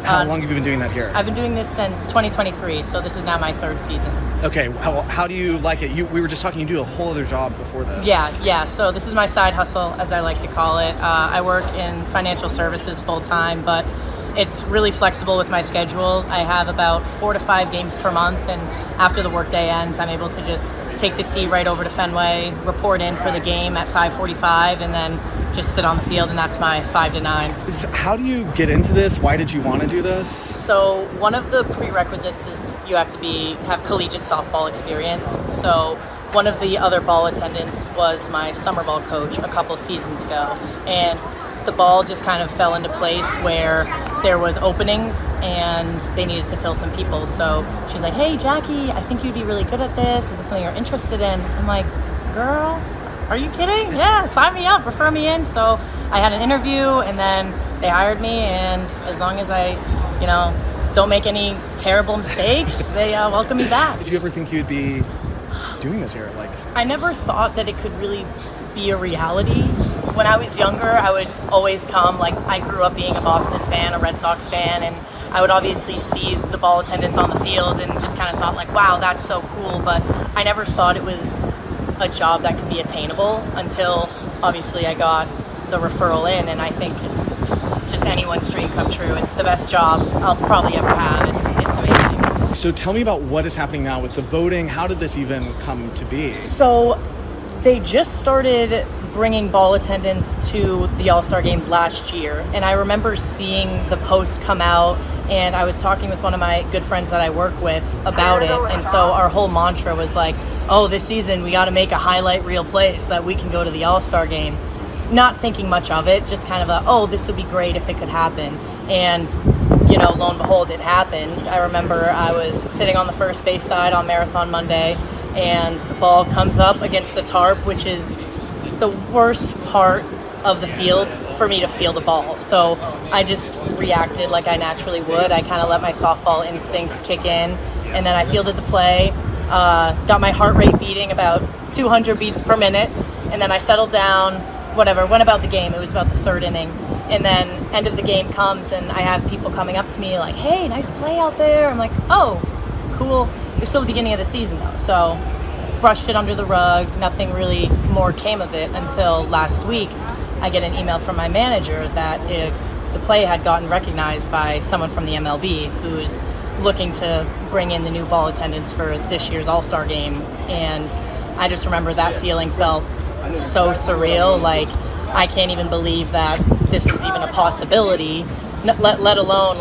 How long have you been doing that here? I've been doing this since 2023, so this is now my 3rd season. Okay, how do you like it? We were just talking, you do a whole other job before this. Yeah, so this is my side hustle, as I like to call it. I work in financial services full-time, but it's really flexible with my schedule. I have about 4 to 5 games per month, and after the workday ends, I'm able to just take the tee right over to Fenway, report in for the game at 5:45, and then just sit on the field, and that's my 5 to 9. How do you get into this? Why did you want to do this? So one of the prerequisites is you have to have collegiate softball experience. So one of the other ball attendants was my summer ball coach a couple seasons ago, and the ball just kind of fell into place where there was openings and they needed to fill some people. So she's like, "Hey, Jackie, I think you'd be really good at this. Is this something you're interested in?" I'm like, "Girl, are you kidding? Yeah, sign me up, refer me in." So I had an interview, and then they hired me, and as long as I, don't make any terrible mistakes, they welcome me back. Did you ever think you'd be doing this here? I never thought that it could really be a reality. When I was younger, I would always come, I grew up being a Boston fan, a Red Sox fan, and I would obviously see the ball attendants on the field and just kind of thought wow, that's so cool, but I never thought it was a job that could be attainable until obviously I got the referral in, and I think it's just anyone's dream come true. It's the best job I'll probably ever have. It's amazing. So tell me about what is happening now with the voting. How did this even come to be? So they just started bringing ball attendants to the All-Star Game last year, and I remember seeing the post come out, and I was talking with one of my good friends that I work with about it, and so our whole mantra was this season we got to make a highlight reel play so that we can go to the All-Star Game. Not thinking much of it, just kind of this would be great if it could happen. And lo and behold, it happened. I remember I was sitting on the first base side on Marathon Monday, and the ball comes up against the tarp, which is the worst part of the field for me to field a ball. So I just reacted like I naturally would. I kind of let my softball instincts kick in, and then I fielded the play, got my heart rate beating about 200 beats per minute, and then I settled down, went about the game. It was about the 3rd inning, and then end of the game comes, and I have people coming up to me like, "Hey, nice play out there." I'm like, "Oh, cool." It was still the beginning of the season though, so brushed it under the rug. Nothing really more came of it until last week. I get an email from my manager that the play had gotten recognized by someone from the MLB who's looking to bring in the new ball attendants for this year's All-Star Game. And I just remember that feeling felt so surreal. I can't even believe that this is even a possibility, let alone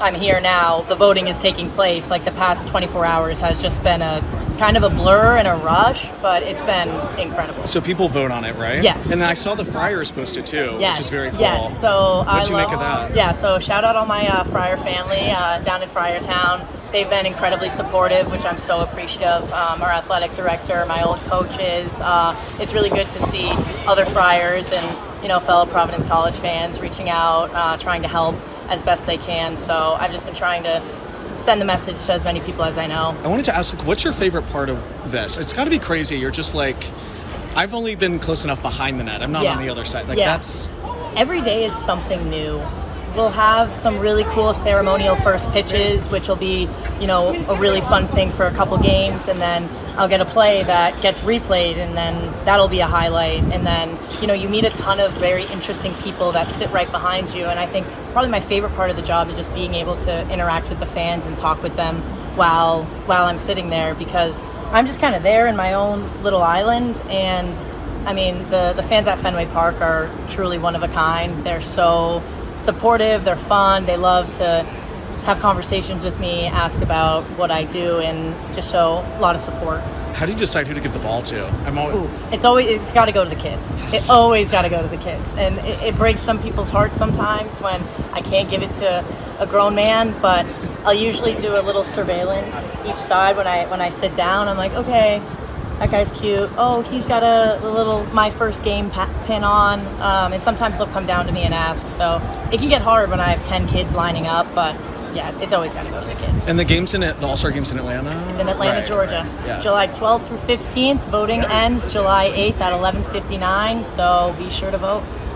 I'm here now. The voting is taking place. The past 24 hours has just been a kind of a blur and a rush, but it's been incredible. So people vote on it, right? Yes. And I saw the Friars posted too, yes. which is very cool. Yes. So what'd you make of that? Yeah. So shout out all my Friar family down in Friartown. They've been incredibly supportive, which I'm so appreciative. Our athletic director, my old coaches. It's really good to see other Friars and fellow Providence College fans reaching out, trying to help as best they can. So I've just been trying to send the message to as many people as I know. I wanted to ask, what's your favorite part of this? It's got to be crazy. You're just I've only been close enough behind the net. I'm not on the other side. That's... Every day is something new. We'll have some really cool ceremonial first pitches, which will be, a really fun thing for a couple games, and then I'll get a play that gets replayed, and then that'll be a highlight. And then, you meet a ton of very interesting people that sit right behind you. And I think probably my favorite part of the job is just being able to interact with the fans and talk with them while I'm sitting there, because I'm just kind of there in my own little island. And I mean, the fans at Fenway Park are truly one of a kind. They're so supportive, they're fun, they love to have conversations with me, ask about what I do, and just show a lot of support. How do you decide who to give the ball to? It's got to go to the kids. Yes. It always got to go to the kids, and it breaks some people's hearts sometimes when I can't give it to a grown man. But I'll usually do a little surveillance each side when I sit down. I'm like, okay, that guy's cute. Oh, he's got a little my first game pin on. And sometimes they'll come down to me and ask. So it can get hard when I have 10 kids lining up, but yeah, it's always got to go to the kids. And the All-Star Game's in Atlanta? It's in Atlanta, right, Georgia. Yeah. July 12th through 15th. Voting ends July 8th at 11:59, so be sure to vote.